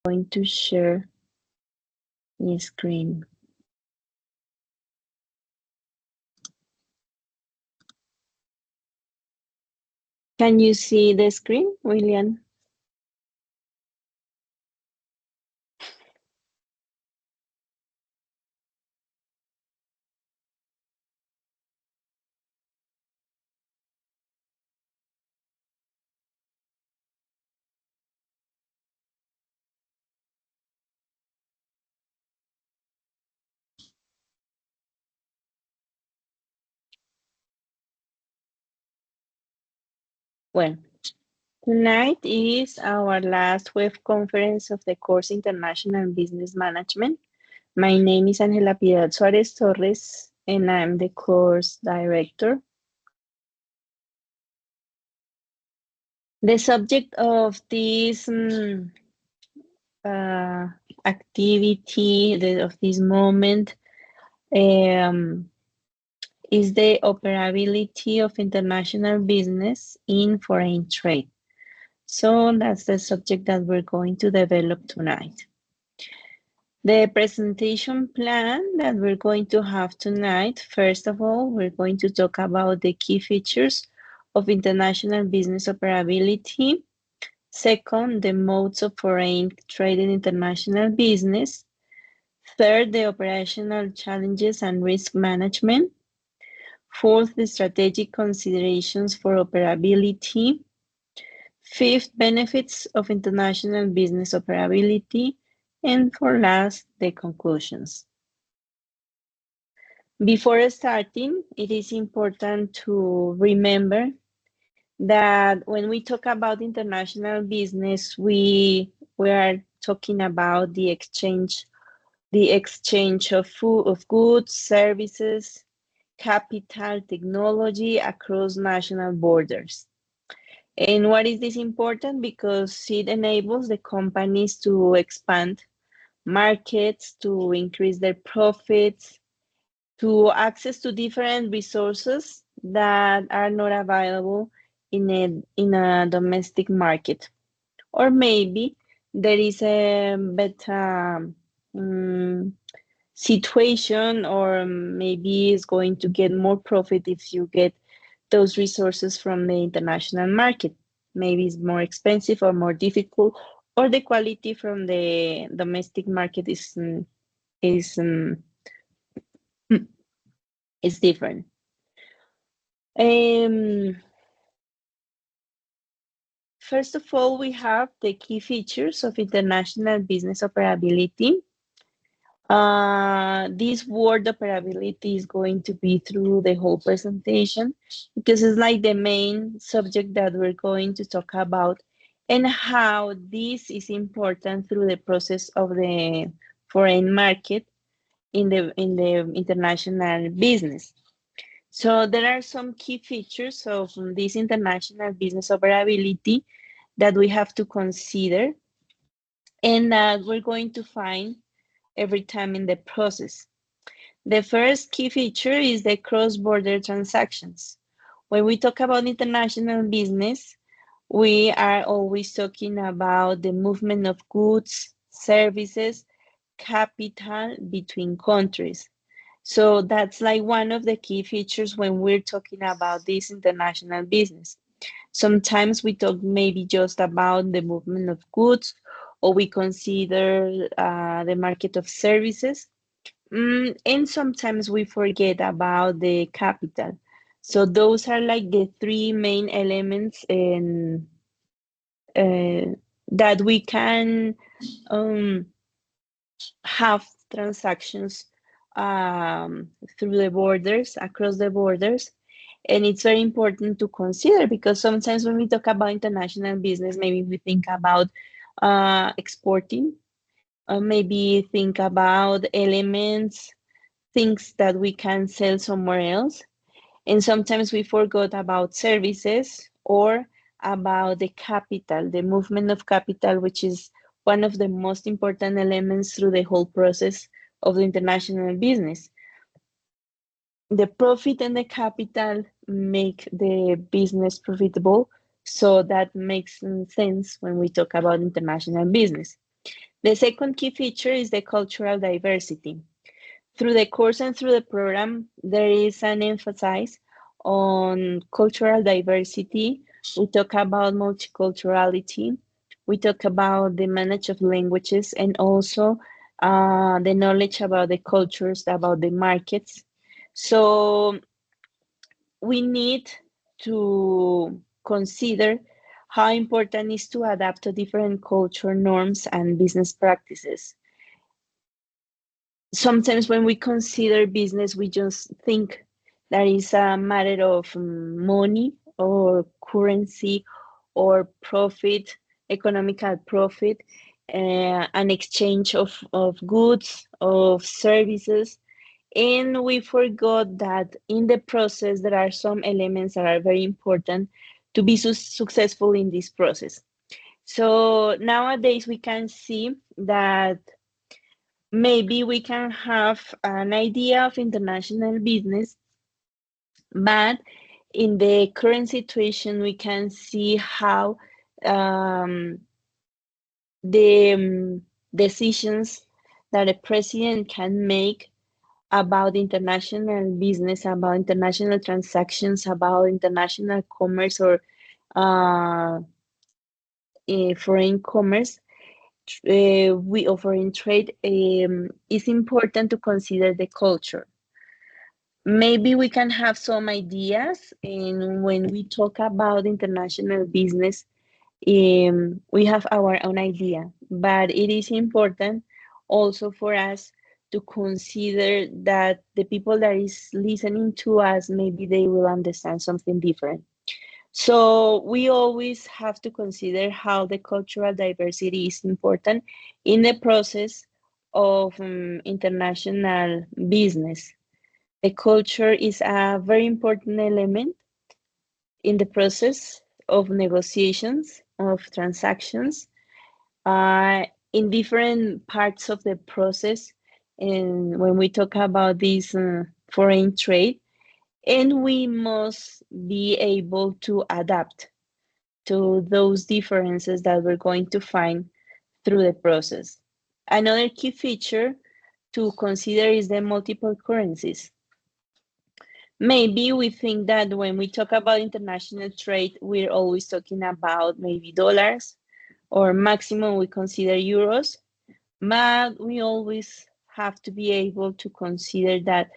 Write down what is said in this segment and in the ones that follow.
going to share the screen. Can you see the screen, William? Well, tonight is our last web conference of the course International Business Management. My name is Angela Piedad Suarez Torres, and I'm the course director. The subject of this activity, of this moment, is the operability of international business in foreign trade. So that's the subject that we're going to develop tonight. The presentation plan that we're going to have tonight, first of all, we're going to talk about the key features of international business operability. Second, the modes of foreign trade in international business. Third, the operational challenges and risk management. Fourth, the strategic considerations for operability. Fifth, benefits of international business operability. And for last, the conclusions. Before starting, it is important to remember that when we talk about international business, we are talking about the exchange of goods, services, capital, technology across national borders. And why is this important? Because it enables the companies to expand markets, to increase their profits, to access to different resources that are not available in a domestic market. Or maybe there is a better situation, or maybe it's going to get more profit if you get those resources from the international market. Maybe it's more expensive or more difficult, or the quality from the domestic market is different. First of all, we have the key features of international business operability. This word operability is going to be through the whole presentation because it's like the main subject that we're going to talk about, and how this is important through the process of the foreign market in the international business. So there are some key features of this international business operability that we have to consider, and that we're going to find every time in the process. The first key feature is the cross-border transactions. When we talk about international business, we are always talking about the movement of goods, services, capital between countries. So that's like one of the key features when we're talking about this international business. Sometimes we talk maybe just about the movement of goods, or we consider the market of services. And sometimes we forget about the capital. So those are like the three main elements that we can have transactions through the borders, across the borders. And it's very important to consider, because sometimes when we talk about international business, maybe we think about exporting, or maybe think about elements, things that we can sell somewhere else. And sometimes we forgot about services, or about the capital, the movement of capital, which is one of the most important elements through the whole process of the international business. The profit and the capital make the business profitable, so that makes sense when we talk about international business. The second key feature is the cultural diversity. Through the course and through the program, there is an emphasis on cultural diversity. We talk about multiculturality. We talk about the management of languages and also the knowledge about the cultures, about the markets. So we need to consider how important it is to adapt to different culture norms and business practices. Sometimes when we consider business, we just think that is a matter of money or currency or profit, economical profit, an exchange of goods, of services. And we forgot that in the process, there are some elements that are very important to be successful in this process. So nowadays, we can see that maybe we can have an idea of international business, but in the current situation, we can see how um, the decisions that a president can make about international business, about international transactions, about international commerce or uh, foreign commerce, we or foreign trade, it's important to consider the culture. Maybe we can have some ideas, and when we talk about international business, we have our own idea, but it is important also for us to consider that the people that is listening to us, maybe they will understand something different. So we always have to consider how the cultural diversity is important in the process of international business. The culture is a very important element in the process of negotiations, of transactions, uh, in different parts of the process. And when we talk about this foreign trade, and we must be able to adapt to those differences that we're going to find through the process. Another key feature to consider is the multiple currencies. Maybe we think that when we talk about international trade, we're always talking about maybe dollars or maximum we consider euros, but we always have to be able to consider that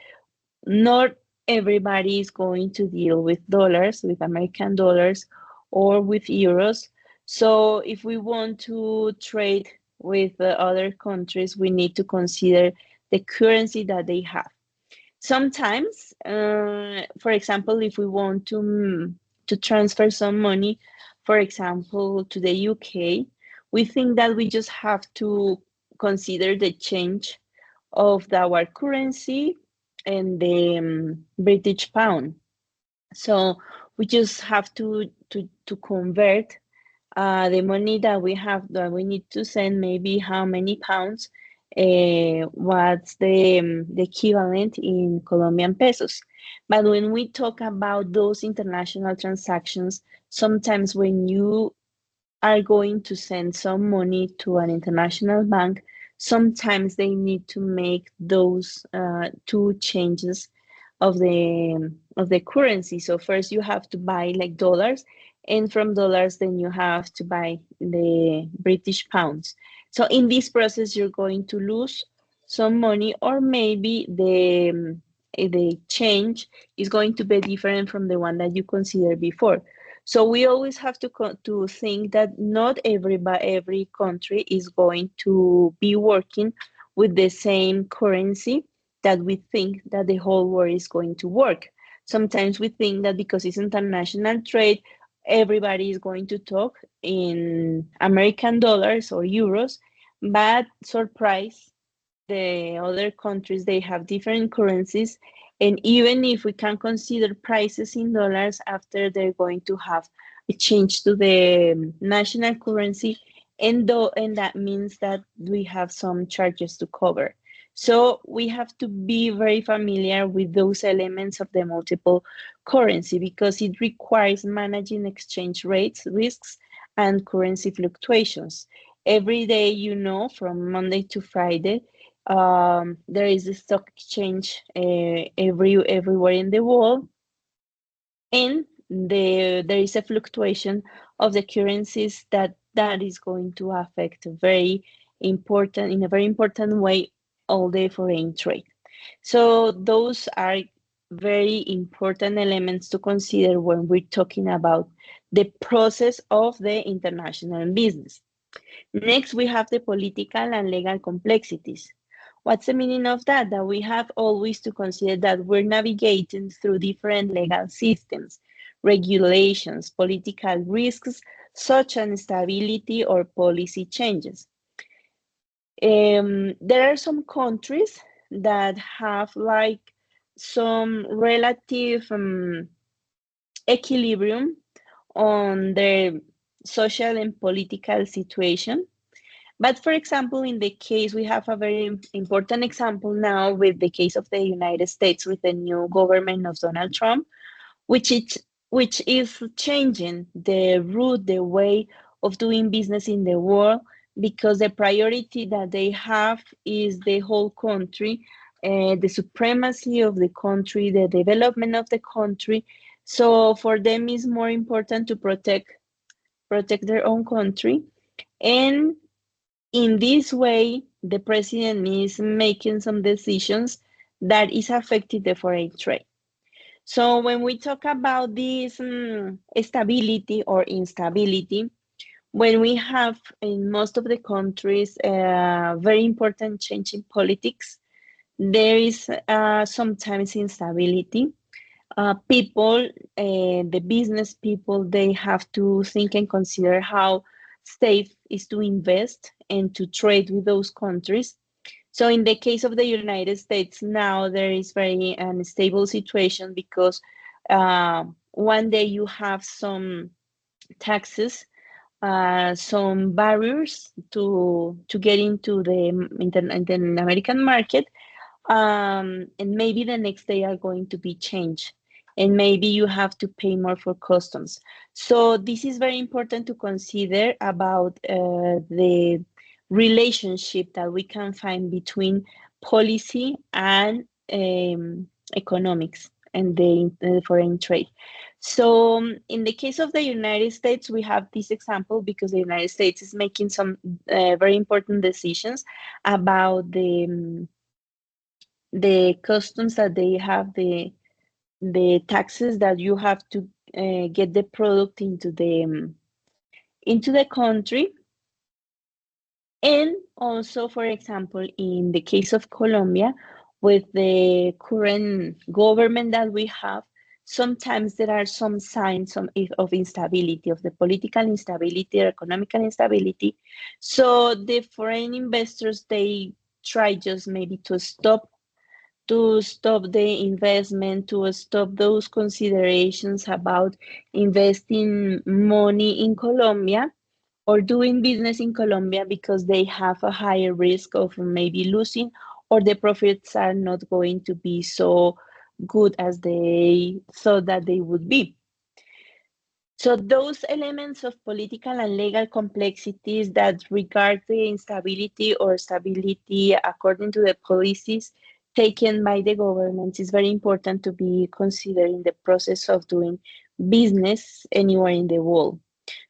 not everybody is going to deal with dollars, with American dollars, or with euros. So if we want to trade with the other countries, we need to consider the currency that they have. Sometimes, for example, if we want to transfer some money, for example, to the UK, we think that we just have to consider the change of our currency and the British pound. So we just have to convert the money that we have, that we need to send, maybe how many pounds, what's the equivalent in Colombian pesos. But when we talk about those international transactions, sometimes when you are going to send some money to an international bank, sometimes they need to make those two changes of the currency. So first you have to buy like dollars, and from dollars then you have to buy the British pounds. So in this process you're going to lose some money, or maybe the change is going to be different from the one that you considered before. So we always have to think that not every country is going to be working with the same currency that we think that the whole world is going to work. Sometimes we think that because it's international trade, everybody is going to talk in American dollars or euros, but surprise, the other countries, they have different currencies, and even if we can consider prices in dollars, after they're going to have a change to the national currency, and that means that we have some charges to cover. So we have to be very familiar with those elements of the multiple currency, because it requires managing exchange rates risks and currency fluctuations. every day, from Monday to Friday, there is a stock exchange everywhere in the world, and there is a fluctuation of the currencies that is going to affect in a very important way all the foreign trade. So those are very important elements to consider when we're talking about the process of the international business. Next, we have the political and legal complexities. What's the meaning of that? That we have always to consider that we're navigating through different legal systems, regulations, political risks, such as instability or policy changes. There are some countries that have like some relative equilibrium on their social and political situation. But for example, in the case, we have a very important example now with the case of the United States with the new government of Donald Trump, which is changing the route, the way of doing business in the world, because the priority that they have is the whole country, the supremacy of the country, the development of the country. So for them, it's more important to protect their own country. And in this way, the president is making some decisions that is affecting the foreign trade. So when we talk about this stability or instability, when we have in most of the countries a very important change in politics, there is sometimes instability. People, the business people, they have to think and consider how safe is to invest and to trade with those countries. So in the case of the United States, now there is very unstable situation because one day you have some taxes, some barriers to get into the American market, and maybe the next day are going to be changed, and maybe you have to pay more for customs. So this is very important to consider about the relationship that we can find between policy and economics and the foreign trade. So in the case of the United States, we have this example because the United States is making some very important decisions about the customs that they have, the taxes that you have to get the product into the country. And also, for example, in the case of Colombia, with the current government that we have, sometimes there are some signs of instability, of the political instability or economical instability. So the foreign investors, they try just maybe to stop the investment, to stop those considerations about investing money in Colombia or doing business in Colombia because they have a higher risk of maybe losing, or the profits are not going to be so good as they thought that they would be. So those elements of political and legal complexities that regard the instability or stability according to the policies taken by the government is very important to be considered in the process of doing business anywhere in the world.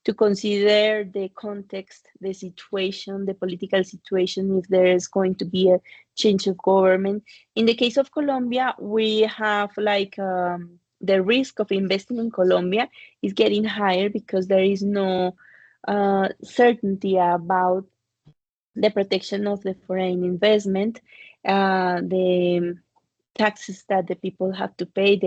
To consider the context, the situation, the political situation, if there is going to be a change of government. In the case of Colombia, we have like the risk of investing in Colombia is getting higher because there is no certainty about the protection of the foreign investment, the taxes that the people have to pay,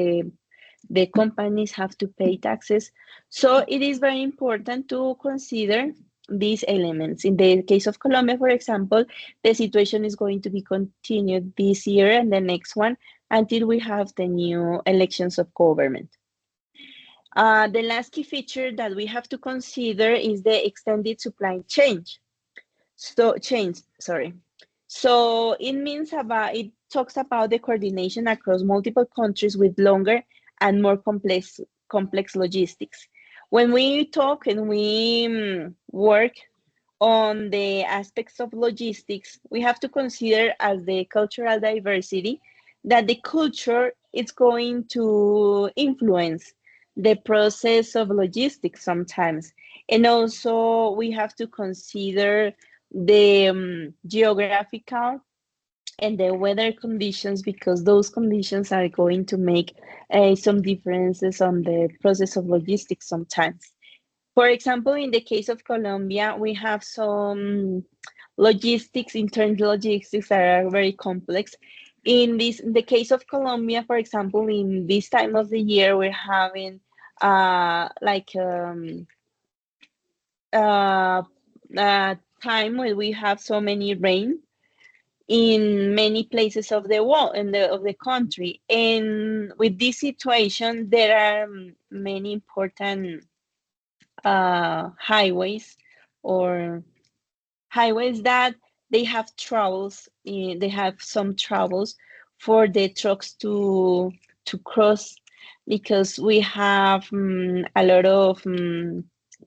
the companies have to pay taxes. So it is very important to consider these elements. In the case of Colombia, for example, the situation is going to be continued this year and the next one until we have the new elections of government. The last key feature that we have to consider is the extended supply chain. So it talks about the coordination across multiple countries with longer and more complex logistics. When we talk and we work on the aspects of logistics, we have to consider as the cultural diversity that the culture is going to influence the process of logistics sometimes. And also we have to consider the geographical and the weather conditions, because those conditions are going to make some differences on the process of logistics sometimes. For example, in the case of Colombia, we have some logistics, internal logistics that are very complex. In the case of Colombia, for example, in this time of the year, we're having like uh, time where we have so many rain in many places of the world and of the country. And with this situation, there are many important highways or highways that they have troubles. They have some troubles for the trucks to cross, because we have a lot of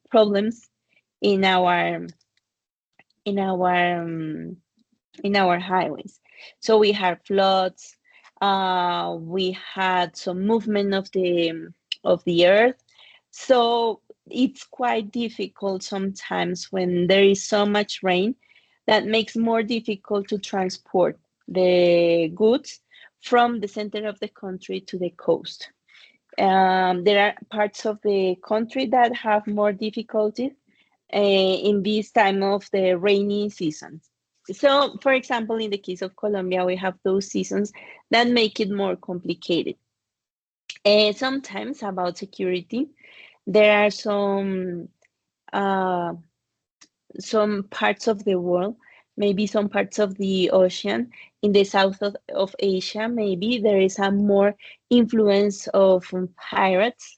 problems in our in our um, in our highways. So we had floods. We had some movement of the earth. So it's quite difficult sometimes when there is so much rain that makes more difficult to transport the goods from the center of the country to the coast. There are parts of the country that have more difficulties in this time of the rainy seasons. So, for example, in the case of Colombia, we have those seasons that make it more complicated. Sometimes about security, there are uh, some parts of the world, maybe some parts of the ocean, in the south of Asia, maybe there is a more influence of pirates,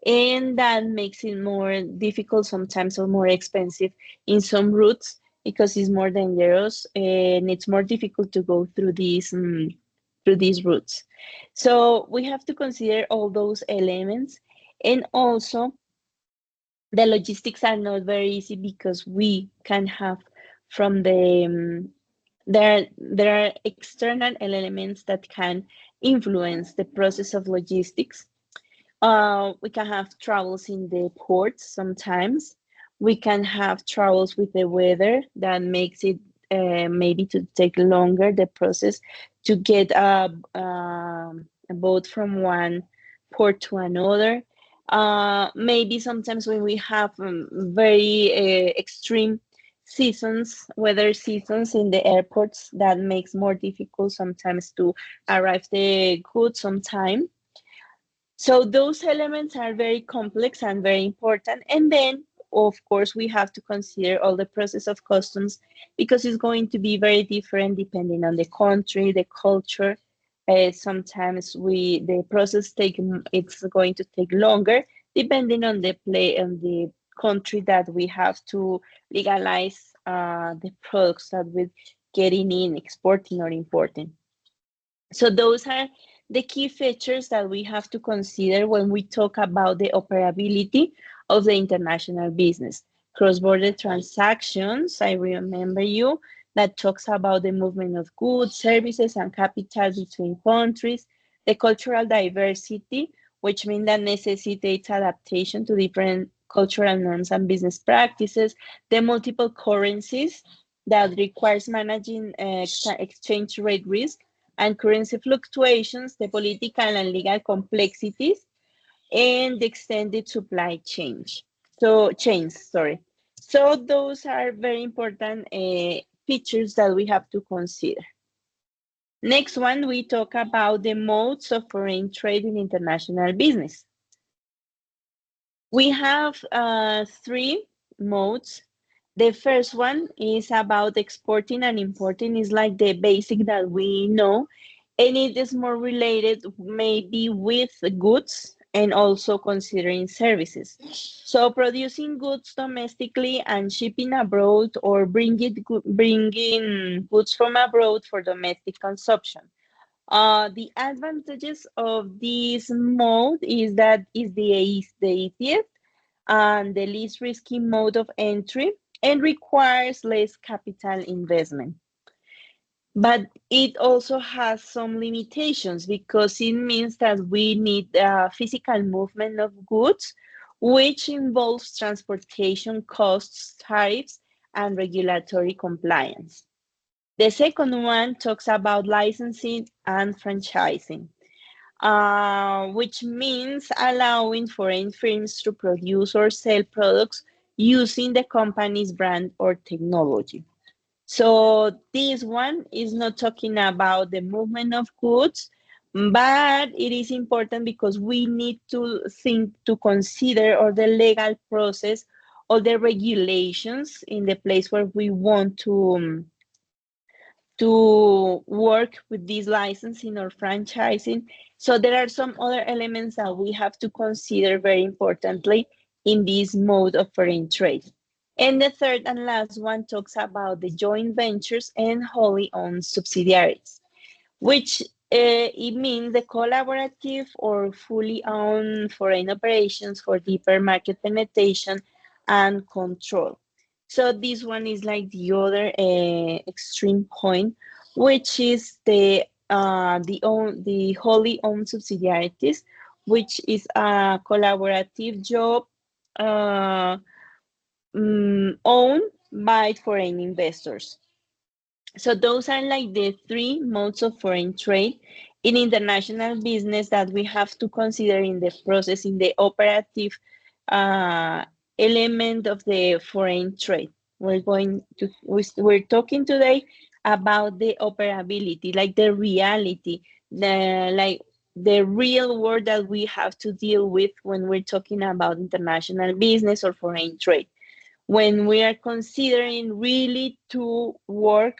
and that makes it more difficult sometimes or more expensive in some routes, because it's more dangerous and it's more difficult to go through these routes. So we have to consider all those elements. And also the logistics are not very easy, because we can have from the there are external elements that can influence the process of logistics. We can have troubles in the ports sometimes. We can have troubles with the weather that makes it maybe to take longer the process to get a boat from one port to another. Maybe sometimes when we have very extreme seasons, weather seasons in the airports, that makes more difficult sometimes to arrive the goods on time. So those elements are very complex and very important. And then, of course, we have to consider all the process of customs, because it's going to be very different depending on the country, the culture. Sometimes the process it's going to take longer depending on the play on the country that we have to legalize the products that we're getting in, exporting or importing. So those are the key features that we have to consider when we talk about the operability of the international business. Cross-border transactions, I remember you, that talks about the movement of goods, services, and capital between countries. The cultural diversity, which means that necessitates adaptation to different cultural norms and business practices. The multiple currencies, that requires managing exchange rate risk and currency fluctuations, the political and legal complexities, and the extended supply chain. So chains, sorry. So those are very important features that we have to consider. Next one, we talk about the modes of foreign trade in international business. We have three modes. The first one is about exporting and importing, is like the basic that we know, and it is more related maybe with goods and also considering services. So producing goods domestically and shipping abroad, or bringing goods from abroad for domestic consumption. The advantages of this mode is that is the easiest and the least risky mode of entry. and requires less capital investment. But it also has some limitations because it means that we need physical movement of goods, which involves transportation costs, tariffs, and regulatory compliance. The second one talks about licensing and franchising, which means allowing foreign firms to produce or sell products using the company's brand or technology. So this one is not talking about the movement of goods, but it is important because we need to think to consider all the legal process, all the regulations in the place where we want to work with this licensing or franchising. So there are some other elements that we have to consider very importantly in this mode of foreign trade. And the third and last one talks about the joint ventures and wholly owned subsidiaries, which it means the collaborative or fully owned foreign operations for deeper market penetration and control. So this one is like the other extreme point, which is the wholly owned subsidiaries, which is a collaborative job owned by foreign investors. So those are like the three modes of foreign trade in international business that we have to consider in the process, in the operative uh, element of the foreign trade. We're talking today about the operability, like the reality, the real world that we have to deal with when we're talking about international business or foreign trade. When we are considering really to work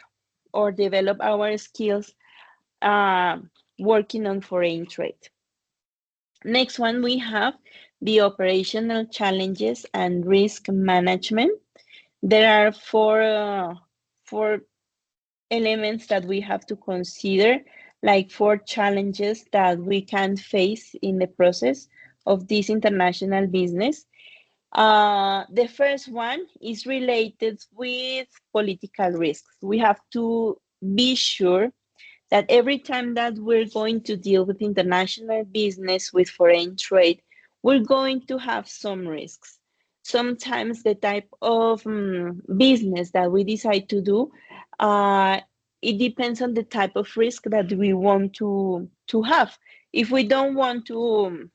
or develop our skills uh, working on foreign trade. Next one, we have the operational challenges and risk management. There are four elements that we have to consider, like four challenges that we can face in the process of this international business. The first one is related with political risks. We have to be sure that every time that we're going to deal with international business, with foreign trade, we're going to have some risks. Sometimes the type of business that we decide to do, uh, it depends on the type of risk that we want to have. If we don't want to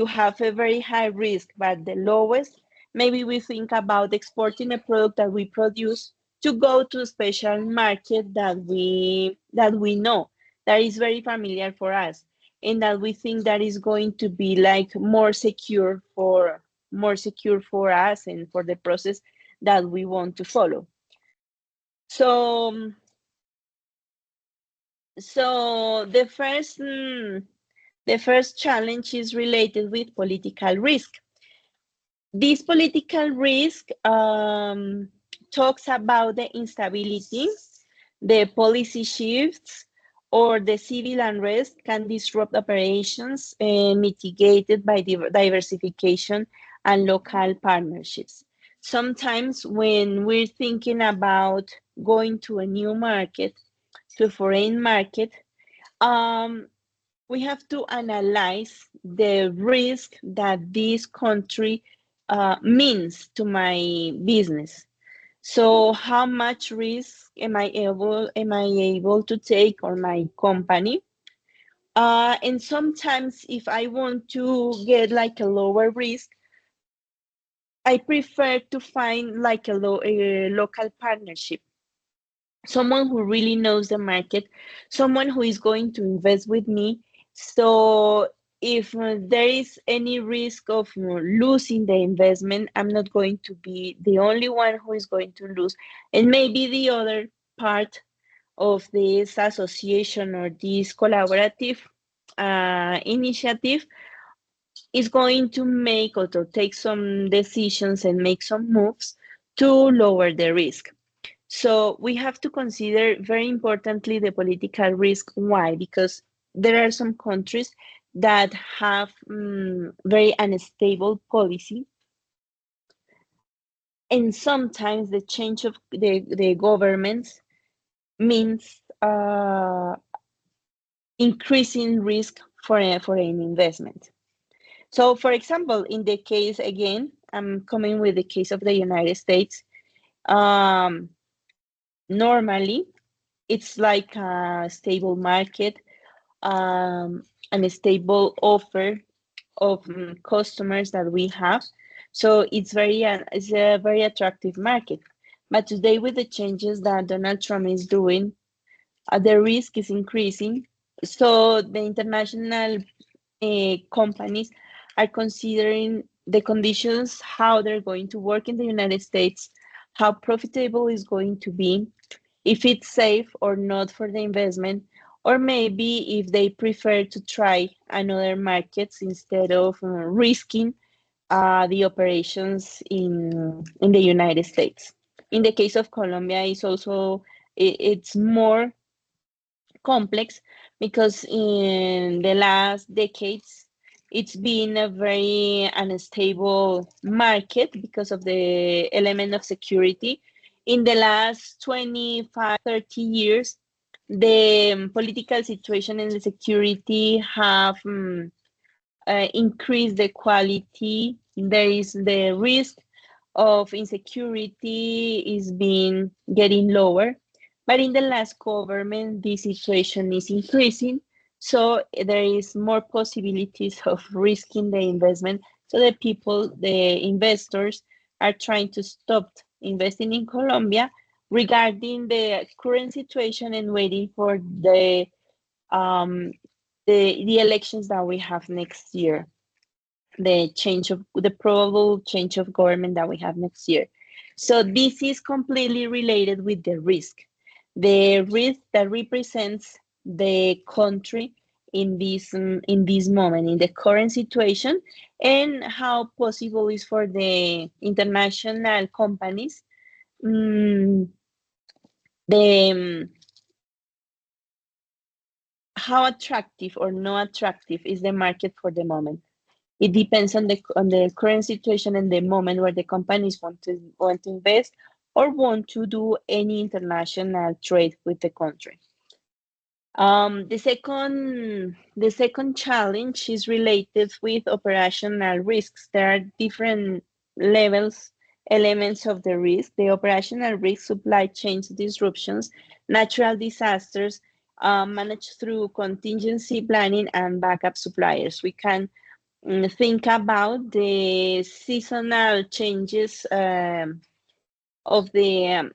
have a very high risk, but the lowest, maybe we think about exporting a product that we produce to go to a special market that we know, that is very familiar for us, and that we think that is going to be like more secure for us and for the process that we want to follow. So the first challenge is related with political risk. This political risk talks about the instability, the policy shifts, or the civil unrest can disrupt operations mitigated by diversification and local partnerships. Sometimes when we're thinking about going to a new market, to a foreign market, um, we have to analyze the risk that this country means to my business. So how much risk am I able to take on my company? And sometimes if I want to get like a lower risk, I prefer to find like a local partnership, someone who really knows the market, someone who is going to invest with me. So if there is any risk of losing the investment, I'm not going to be the only one who is going to lose. And maybe the other part of this association or this collaborative initiative is going to make or to take some decisions and make some moves to lower the risk. So we have to consider very importantly the political risk. Why? Because there are some countries that have very unstable policy, And sometimes the change of the governments means increasing risk for an investment. So, for example, in the case, again, I'm coming with the case of the United States. Um, Normally, it's like a stable market, and a stable offer of customers that we have. So it's a very attractive market. But today, with the changes that Donald Trump is doing, the risk is increasing. So the international companies are considering the conditions, how they're going to work in the United States, how profitable is going to be, if it's safe or not for the investment, or maybe if they prefer to try another markets instead of risking the operations in the United States. In the case of Colombia, it's more complex because in the last decades it's been a very unstable market because of the element of security. In the last 25, 30 years, the political situation and the security have increased the quality. There is the risk of insecurity is being getting lower. But in the last government, this situation is increasing. So there is more possibilities of risking the investment. So the people, the investors are trying to stop investing in Colombia regarding the current situation and waiting for um, the elections that we have next year, the probable change of government that we have next year. So this is completely related with the risk that represents the country in this moment, in the current situation, and how possible is for the international companies, um, the how attractive or not attractive is the market for the moment. It depends on the current situation and the moment where the companies want to invest or want to do any international trade with the country. The second challenge is related with operational risks. There are different levels, elements of the risk. The operational risk, supply chain disruptions, natural disasters, managed through contingency planning and backup suppliers. We can think about the seasonal changes of the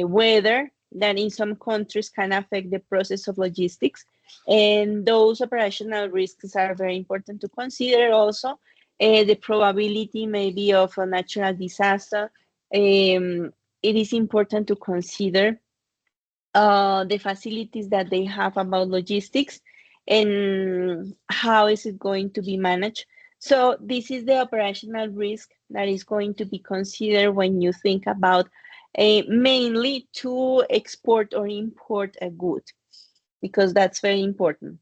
weather that in some countries can affect the process of logistics, and those operational risks are very important to consider. Also, the probability maybe of a natural disaster. It is important to consider the facilities that they have about logistics and how is it going to be managed. So this is the operational risk that is going to be considered when you think about mainly to export or import a good, because that's very important.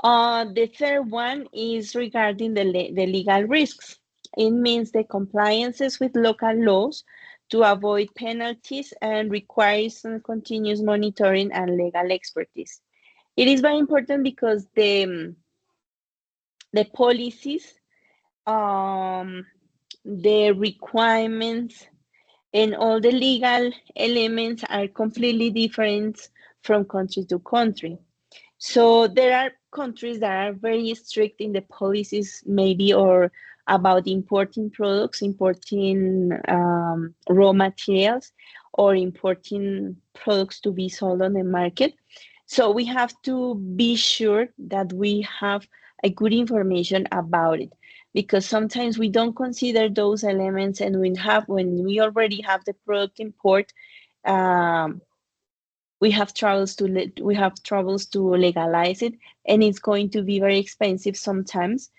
The third one is regarding the legal risks. It means the compliances with local laws to avoid penalties and requires some continuous monitoring and legal expertise. It is very important because the policies, um, the requirements, and all the legal elements are completely different from country to country. So there are countries that are very strict in the policies, maybe, or about importing products, importing raw materials, or importing products to be sold on the market. So we have to be sure that we have a good information about it, because sometimes we don't consider those elements, and when we already have the product import, um, we have troubles to legalize it, and it's going to be very expensive sometimes,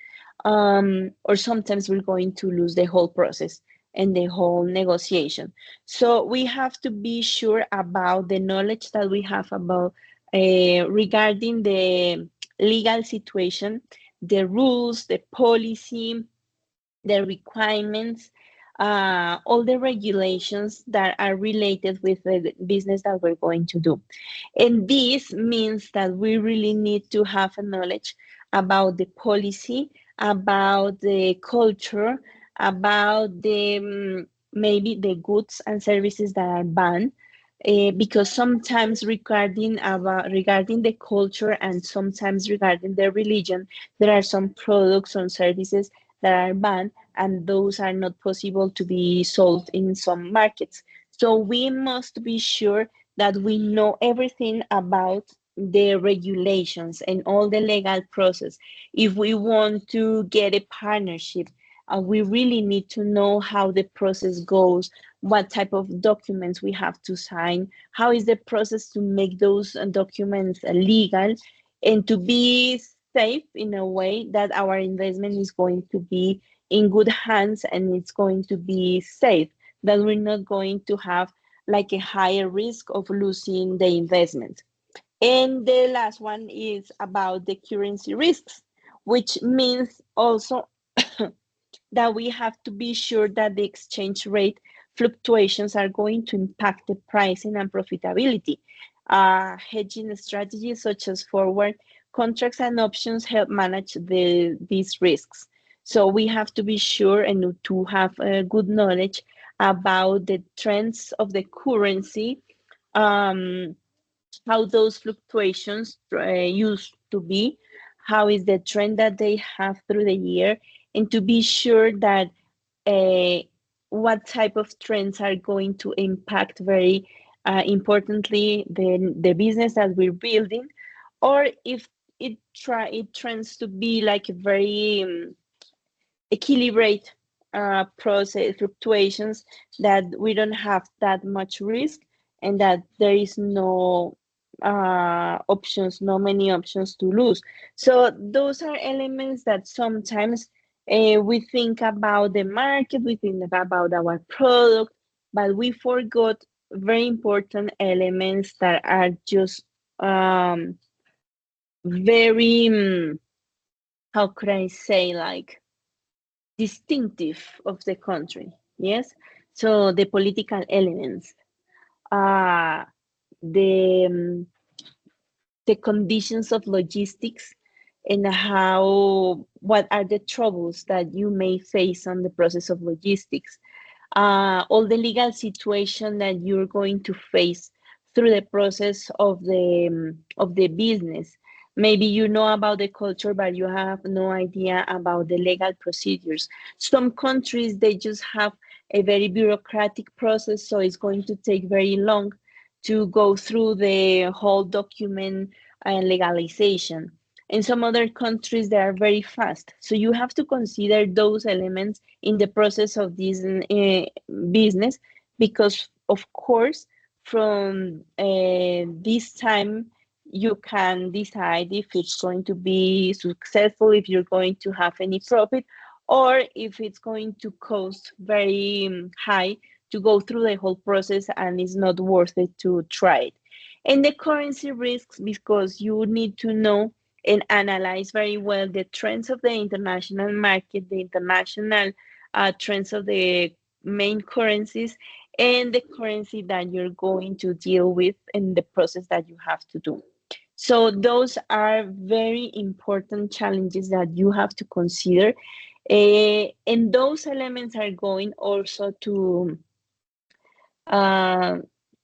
or sometimes we're going to lose the whole process and the whole negotiation. So we have to be sure about the knowledge that we have about regarding the legal situation, the rules, the policy, the requirements, all the regulations that are related with the business that we're going to do. And this means that we really need to have a knowledge about the policy, about the culture, about the maybe the goods and services that are banned. Because sometimes regarding the culture and sometimes regarding the religion, there are some products or services that are banned, and those are not possible to be sold in some markets. So we must be sure that we know everything about the regulations and all the legal process. If we want to get a partnership, we really need to know how the process goes, what type of documents we have to sign, how is the process to make those documents legal, and to be safe in a way that our investment is going to be in good hands and it's going to be safe, that we're not going to have like a higher risk of losing the investment. And the last one is about the currency risks, which means also that we have to be sure that the exchange rate fluctuations are going to impact the pricing and profitability. Hedging strategies such as forward contracts and options help manage these risks. So we have to be sure and to have a good knowledge about the trends of the currency, um, how those fluctuations used to be, how is the trend that they have through the year, and to be sure that uh, what type of trends are going to impact very importantly the business that we're building, or if it trends to be like a very equilibrate process fluctuations, that we don't have that much risk and that there is no options, no many options to lose. So those are elements that sometimes we think about the market, we think about our product, but we forgot very important elements that are just very, how could I say, like distinctive of the country. Yes, so the political elements, uh, the the conditions of logistics, and how what are the troubles that you may face on the process of logistics, all the legal situation that you're going to face through the process of the business. Maybe you know about the culture, but you have no idea about the legal procedures. Some countries, they just have a very bureaucratic process, so it's going to take very long to go through the whole document and legalization. In some other countries, they are very fast. So you have to consider those elements in the process of this business, because of course from this time you can decide if it's going to be successful, if you're going to have any profit, or if it's going to cost very high to go through the whole process and it's not worth it to try it. And the currency risks, because you need to know and analyze very well the trends of the international market, the international trends of the main currencies, and the currency that you're going to deal with in the process that you have to do. So those are very important challenges that you have to consider. And those elements are going also uh,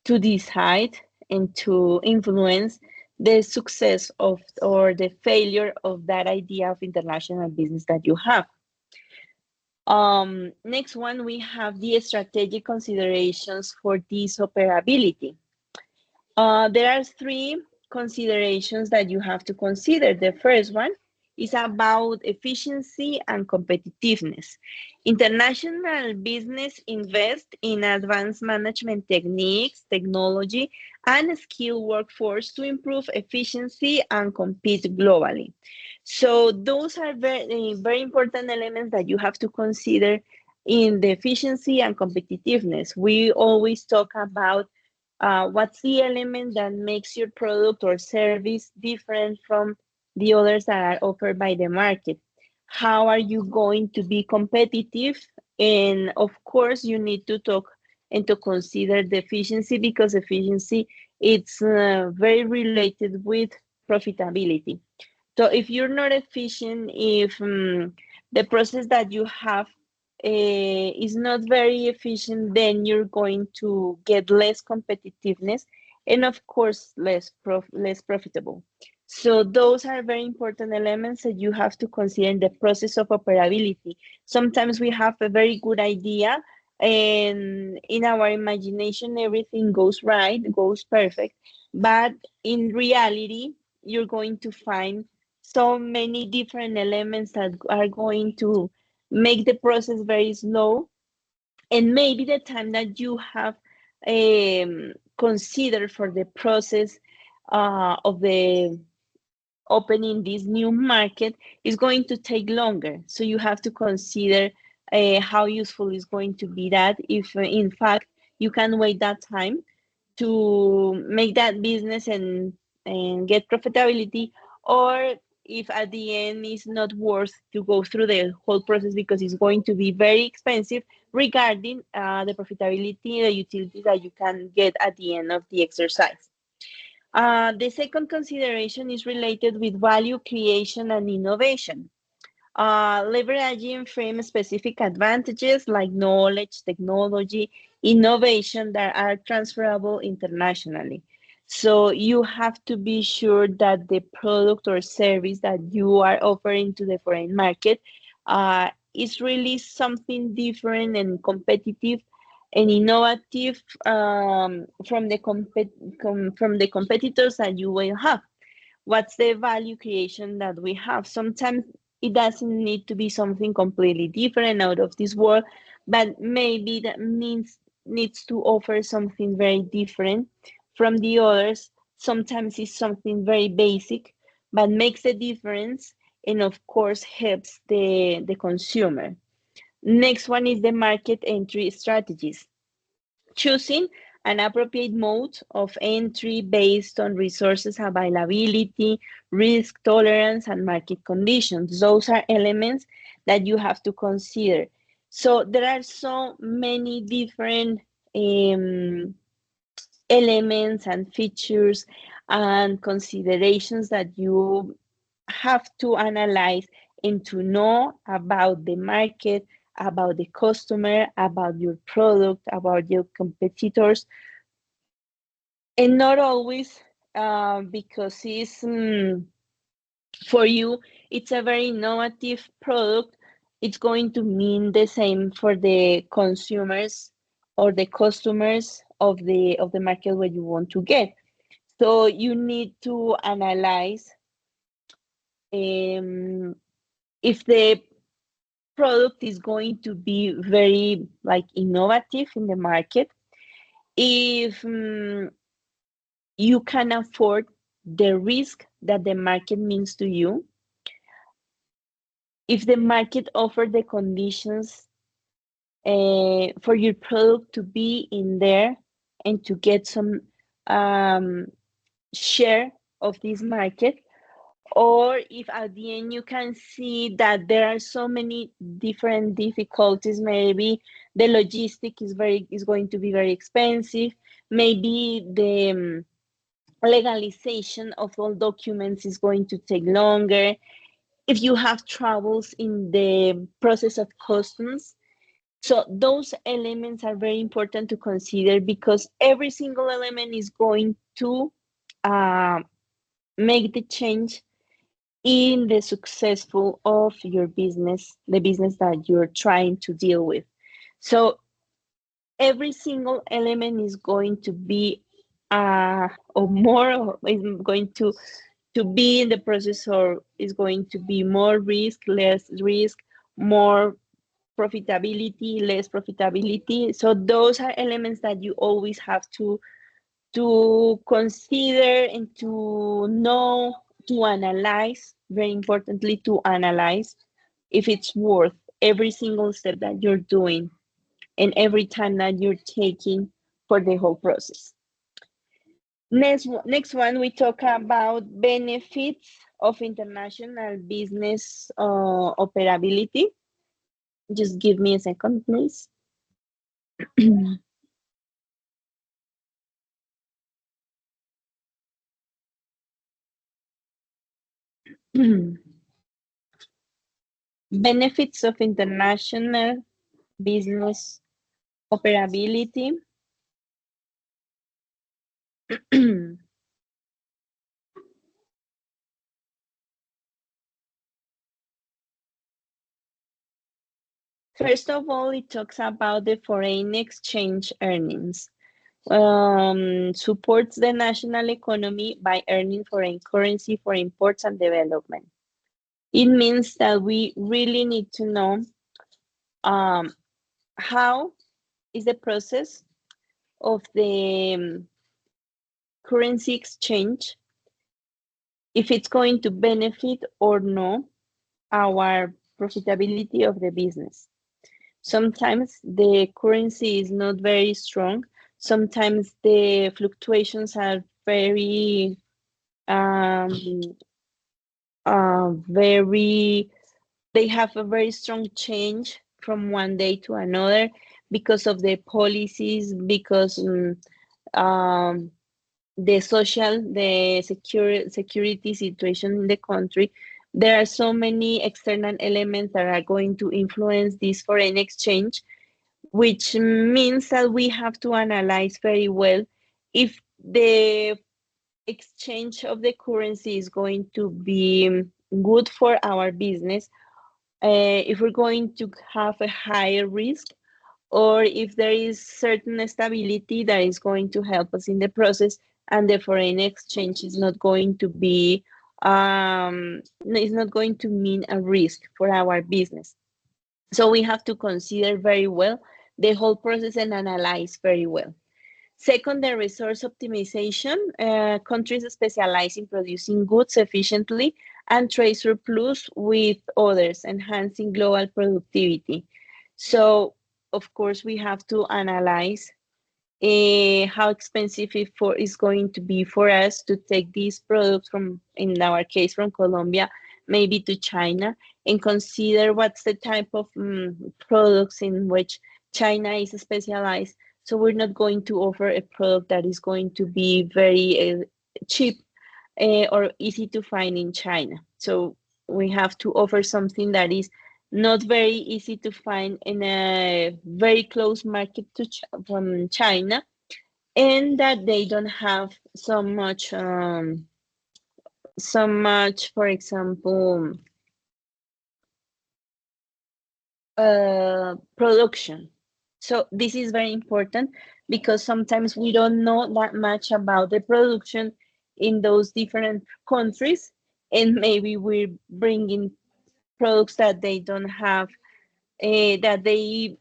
to decide and to influence the success of or the failure of that idea of international business that you have. Next one, we have the strategic considerations for this operability. There are three considerations that you have to consider. The first one is about efficiency and competitiveness. International business invest in advanced management techniques, technology, and skilled workforce to improve efficiency and compete globally. So those are very, very important elements that you have to consider in the efficiency and competitiveness. We always talk about what's the element that makes your product or service different from the others that are offered by the market? How are you going to be competitive And of course, you need to talk and to consider the efficiency, because efficiency it's very related with profitability. So if you're not efficient, if the process that you have is not very efficient, then you're going to get less competitiveness and of course less profitable. So those are very important elements that you have to consider in the process of operability. Sometimes we have a very good idea and in our imagination everything goes right, goes perfect, but in reality you're going to find so many different elements that are going to make the process very slow, and maybe the time that you have considered for the process of the opening this new market is going to take longer. So you have to consider how useful is going to be that, if in fact you can wait that time to make that business and get profitability, or if at the end it's not worth to go through the whole process because it's going to be very expensive regarding the profitability, the utility that you can get at the end of the exercise. The second consideration is related with value creation and innovation. Leveraging frame specific advantages like knowledge, technology, innovation that are transferable internationally. So you have to be sure that the product or service that you are offering to the foreign market is really something different and competitive and innovative from the competitors that you will have. What's the value creation that we have? Sometimes it doesn't need to be something completely different out of this world, but maybe that means needs to offer something very different from the others. Sometimes it's something very basic, but makes a difference and of course helps the consumer. Next one is the market entry strategies. Choosing an appropriate mode of entry based on resources availability, risk tolerance, and market conditions. Those are elements that you have to consider. So there are so many different um, elements and features and considerations that you have to analyze and to know about the market, about the customer, about your product, about your competitors, and not always because it's for you, it's a very innovative product. It's going to mean the same for the consumers or the customers of the market where you want to get. So you need to analyze if the product is going to be very like innovative in the market, if you can afford the risk that the market means to you, if the market offers the conditions for your product to be in there and to get some um, share of this market, or if at the end you can see that there are so many different difficulties. Maybe the logistic is going to be very expensive, maybe the legalization of all documents is going to take longer, if you have troubles in the process of customs. So those elements are very important to consider because every single element is going to uh, make the change in the successful of your business, the business that you're trying to deal with. So every single element is going to be or more, or is going to be in the process, or is going to be more risk, less risk, more profitability, less profitability. So those are elements that you always have to consider and to know, to analyze, very importantly, to analyze if it's worth every single step that you're doing and every time that you're taking for the whole process. Next one, we talk about benefits of international business operability. Just give me a second, please. Benefits of international business operability. First of all, it talks about the foreign exchange earnings. Supports the national economy by earning foreign currency for imports and development. It means that we really need to know um, how is the process of the currency exchange, if it's going to benefit or no our profitability of the business. Sometimes the currency is not very strong. Sometimes the fluctuations are um, very, they have a very strong change from one day to another because of the policies, because the security situation in the country. There are so many external elements that are going to influence this foreign exchange, which means that we have to analyze very well if the exchange of the currency is going to be good for our business, if we're going to have a higher risk, or if there is certain stability that is going to help us in the process, and the foreign exchange is not going to be is not going to mean a risk for our business. So we have to consider very well the whole process and analyze very well. Second, the resource optimization. Countries specialize in producing goods efficiently and trade surplus with others, enhancing global productivity. So, of course, we have to analyze how expensive it is going to be for us to take these products from, in our case, from Colombia, maybe to China, and consider what's the type of products in which China is specialized. So we're not going to offer a product that is going to be very cheap or easy to find in China. So we have to offer something that is not very easy to find in a very close market to from China, and that they don't have so much, for example, production. So this is very important because sometimes we don't know that much about the production in those different countries, and maybe we're bringing products that they don't have, that they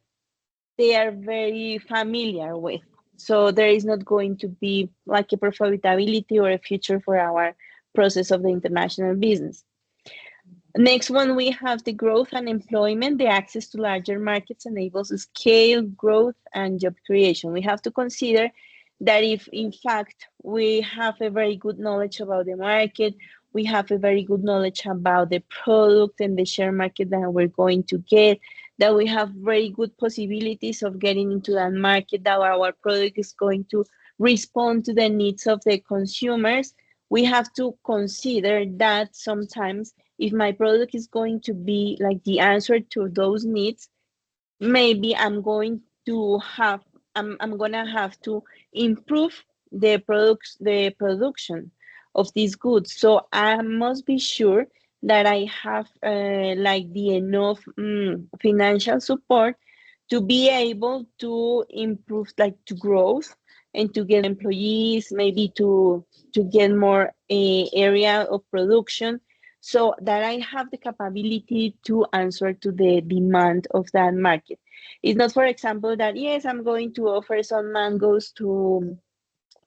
are very familiar with. So there is not going to be like a profitability or a future for our process of the international business. Next one, we have the growth and employment. The access to larger markets enables scale, growth, and job creation. We have to consider that if, in fact, we have a very good knowledge about the market, we have a very good knowledge about the product and the share market that we're going to get, that we have very good possibilities of getting into that market, that our product is going to respond to the needs of the consumers, we have to consider that sometimes if my product is going to be like the answer to those needs, maybe I'm gonna have to improve the production of these goods. So I must be sure that I have like the enough financial support to be able to improve, like, to growth and to get employees, maybe to get more area of production, so that I have the capability to answer to the demand of that market. It's not, for example, that yes, I'm going to offer some mangoes to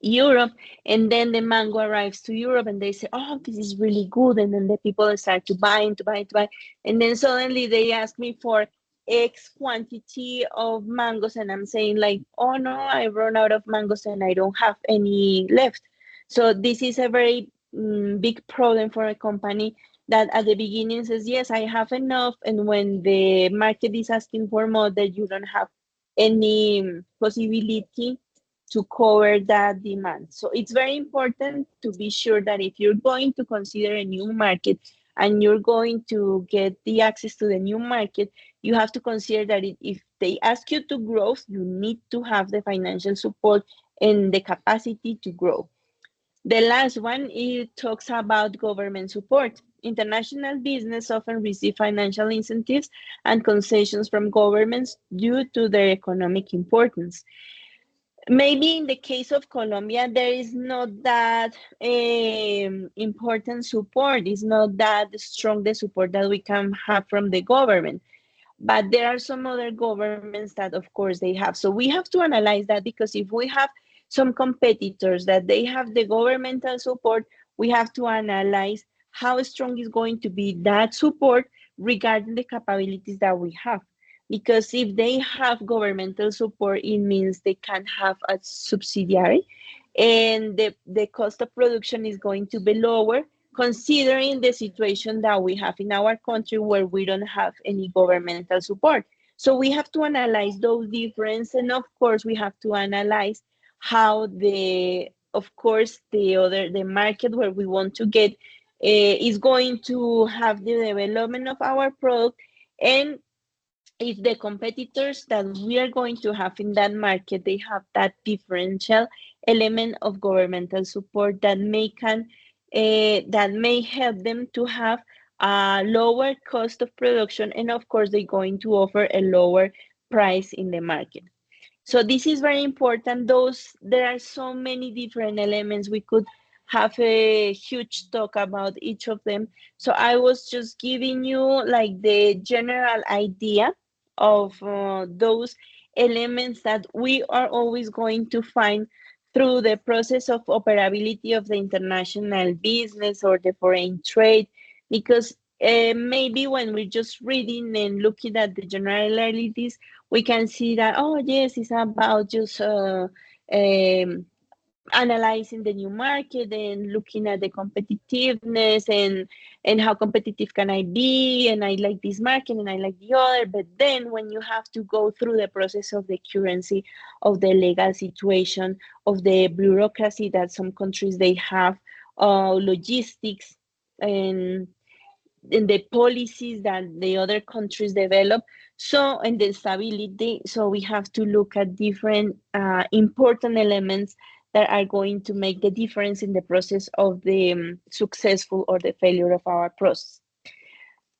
Europe, and then the mango arrives to Europe and they say, oh, this is really good. And then the people start to buy and to buy and to buy. And then suddenly they ask me for X quantity of mangoes. And I'm saying, like, oh no, I run out of mangoes and I don't have any left. So this is a very big problem for a company, that at the beginning says, yes, I have enough. And when the market is asking for more, that you don't have any possibility to cover that demand. So it's very important to be sure that if you're going to consider a new market and you're going to get the access to the new market, you have to consider that if they ask you to grow, you need to have the financial support and the capacity to grow. The last one, it talks about government support. International business often receive financial incentives and concessions from governments due to their economic importance. Maybe in the case of Colombia, there is not that important support. It's not that strong the support that we can have from the government. But there are some other governments that, of course, they have. So we have to analyze that, because if we have some competitors that they have the governmental support, we have to analyze how strong is going to be that support regarding the capabilities that we have. Because if they have governmental support, it means they can have a subsidiary, and the cost of production is going to be lower, considering the situation that we have in our country where we don't have any governmental support. So we have to analyze those differences, and of course we have to analyze how of course the market where we want to get is going to have the development of our product, and if the competitors that we are going to have in that market, they have that differential element of governmental support that may help them to have a lower cost of production, and of course they're going to offer a lower price in the market. So this is very important. There are so many different elements. We could have a huge talk about each of them. So I was just giving you like the general idea of those elements that we are always going to find through the process of operability of the international business or the foreign trade, because maybe when we're just reading and looking at the generalities, we can see that, oh, yes, it's about just analyzing the new market and looking at the competitiveness and how competitive can I be, and I like this market and I like the other. But then when you have to go through the process of the currency, of the legal situation, of the bureaucracy that some countries they have, logistics, and the policies that the other countries develop, so, and the stability, so we have to look at different important elements that are going to make the difference in the process of the successful or the failure of our process.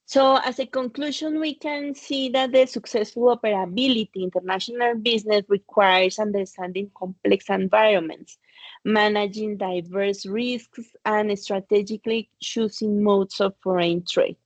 So as a conclusion, we can see that the successful operability international business requires understanding complex environments, managing diverse risks, and strategically choosing modes of foreign trade.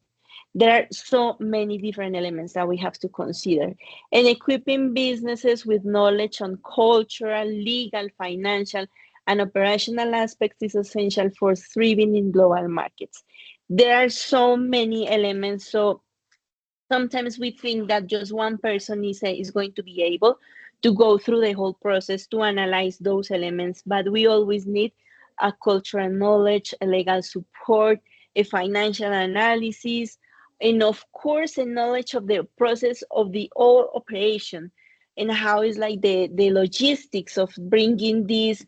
There are so many different elements that we have to consider. And equipping businesses with knowledge on cultural, legal, financial, and operational aspects is essential for thriving in global markets. There are so many elements. So sometimes we think that just one person is going to be able to go through the whole process to analyze those elements, but we always need a cultural knowledge, a legal support, a financial analysis, and of course a knowledge of the process of the whole operation, and how is like the logistics of bringing this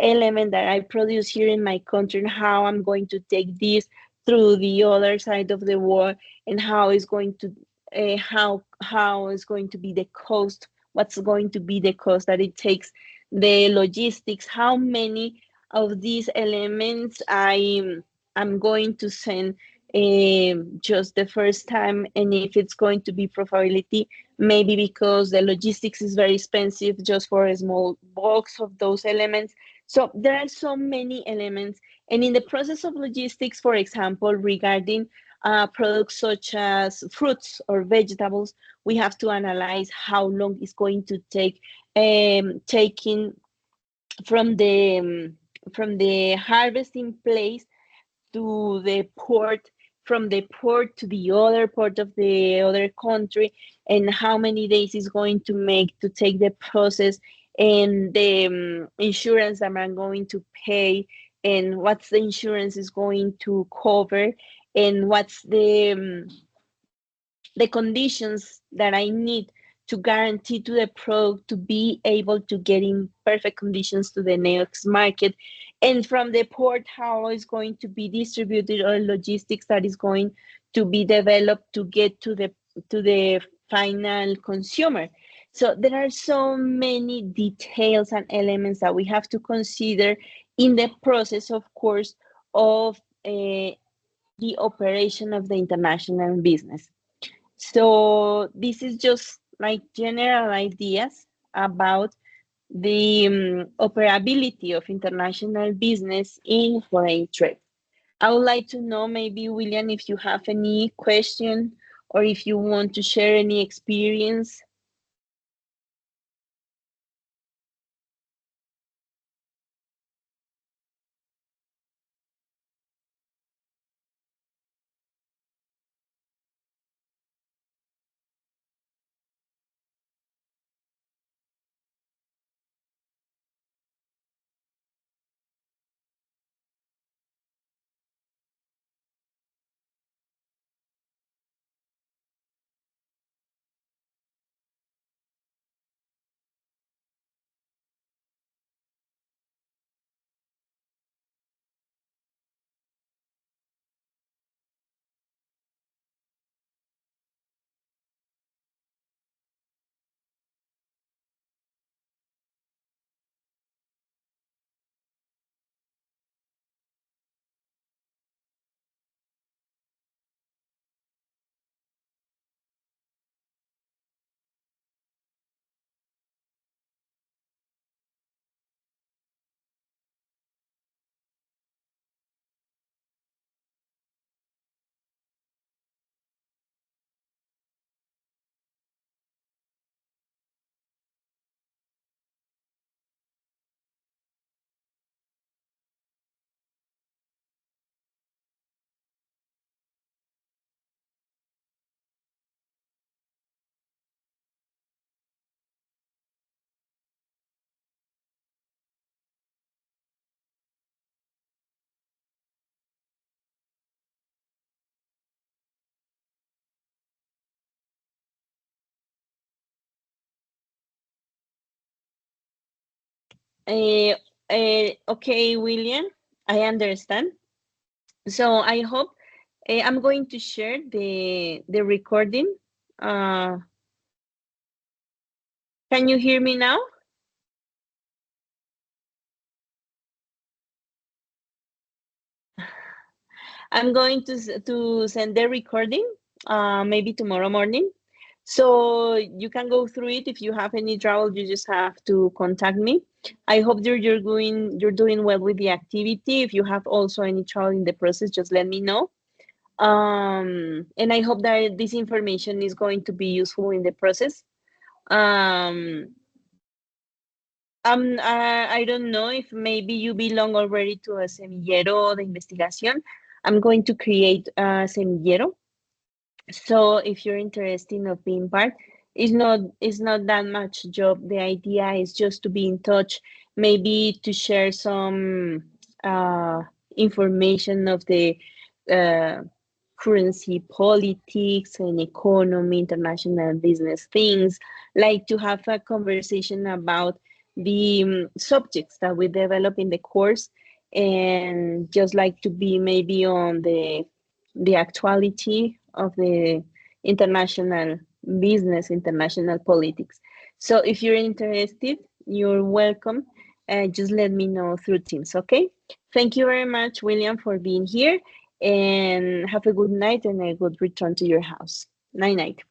element that I produce here in my country, and how I'm going to take this through the other side of the world, and how is going to how is going to be the cost, what's going to be the cost that it takes, the logistics, how many of these elements I'm going to send just the first time, and if it's going to be profitability, maybe because the logistics is very expensive just for a small box of those elements. So there are so many elements, and in the process of logistics, for example, regarding products such as fruits or vegetables, we have to analyze how long it's going to take taking from the harvesting place to the port, from the port to the other port of the other country, and how many days is going to make to take the process, and the insurance that I'm going to pay, and what's the insurance is going to cover, and what's the conditions that I need to guarantee to the product to be able to get in perfect conditions to the next market. And from the port, how is going to be distributed, or logistics that is going to be developed to get to the final consumer. So there are so many details and elements that we have to consider in the process, of course, of the operation of the international business. So this is just like general ideas about the operability of international business in foreign trade. I would like to know, maybe, William, if you have any question or if you want to share any experience. Uh, okay, William, I understand. So I hope I'm going to share the recording. Uh, can you hear me now? I'm going to send the recording maybe tomorrow morning. So you can go through it. If you have any trouble, you just have to contact me. I hope you're doing well with the activity. If you have also any trouble in the process, just let me know. And I hope that this information is going to be useful in the process. Um, I don't know if maybe you belong already to a semillero de investigación. I'm going to create a semillero. So if you're interested of being part, it's not that much job. The idea is just to be in touch, maybe to share some information of the uh, currency politics and economy, international business things, like to have a conversation about the subjects that we develop in the course, and just like to be maybe on the actuality of the international business, international politics. So if you're interested, you're welcome. Just let me know through Teams, okay? Thank you very much, William, for being here, and have a good night and a good return to your house. Night night.